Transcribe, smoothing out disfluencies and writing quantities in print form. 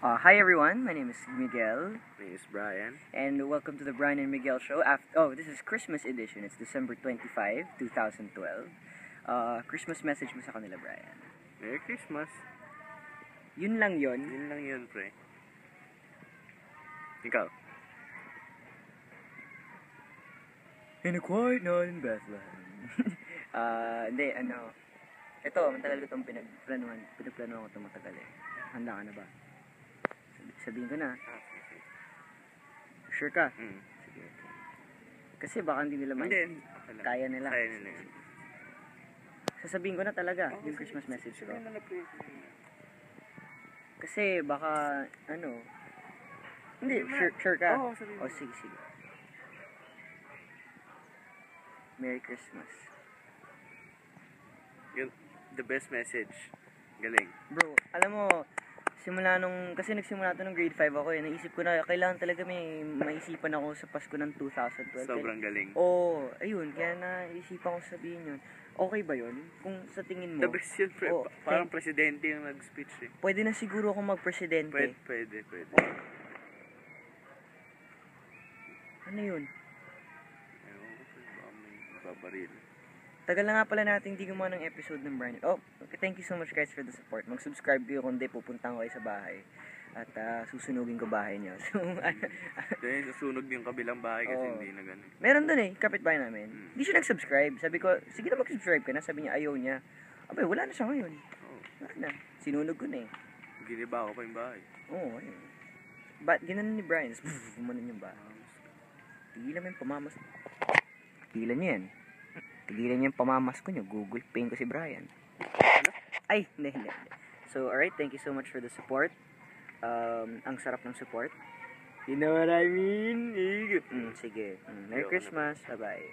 Hi everyone, my name is Miguel, My name is Brian. and welcome to the Brian and Miguel Show. This is Christmas edition. It's December 25, 2012. Christmas message mo sa kanila, Brian. Merry Christmas. Yun lang yon. Yun lang yun, pre. Ikaw? In a quiet night in Bethlehem. Hindi, ito, matagal ko itong pinagplanuhan ko itong matagal eh. Handa ka na ba? Sabihin ko na. Sure ka? Sige, okay. Kasi baka hindi nila Hindi. kaya nila. Kaya nila yun. Sasabihin ko na talaga yung Christmas message ko. Kasi baka, hindi, sure ka? Oo, sabihin mo. Sige. Merry Christmas. Yun, the best message. Galing. Bro, alam mo, kasi nagsimula ito nung grade 5 ako eh. Naisip ko na, kailangan talaga may maisipan ako sa Pasko ng 2012. Sobrang galing. Ayun, kaya naisipan ko sabihin yun. Okay ba yun? Kung sa tingin mo, The best yun, pre. Parang presidente yung nag-speech eh. pwede na siguro akong magpresidente. Pwede. Ano yun? Ewan ko, pre. Baka may babaril. Tagal na nga pala natin hindi gumawa ng episode ng Brian. Okay, thank you so much guys for the support. Mag-subscribe kayo kung di pupunta ko kayo sa bahay. At susunugin ko bahay niyo. So, Dahil nasunog yung kabilang bahay kasi Oo. hindi na ganun. meron dun eh, kapitbahay namin. Hindi siya nag-subscribe. Sabi ko, sige na mag-subscribe ka na. Sabi niya, ayaw niya. Abay, wala na siya ngayon. Oo. Wala na. Sinunog ko na eh. Giniba ko pa yung bahay. Oo, ayun. Ginanon ni Brian. Gumanon yung bahay. Tigilan mo yung pamamas. Tigilan niyo yan. Tigilan niyo yung pamamas ko niyo. Google Pain ko si Brian. Ay, hindi. So, alright, thank you so much for the support. Ang sarap ng support. You know what I mean? Sige. Merry Ayoko na. Christmas. Bye-bye.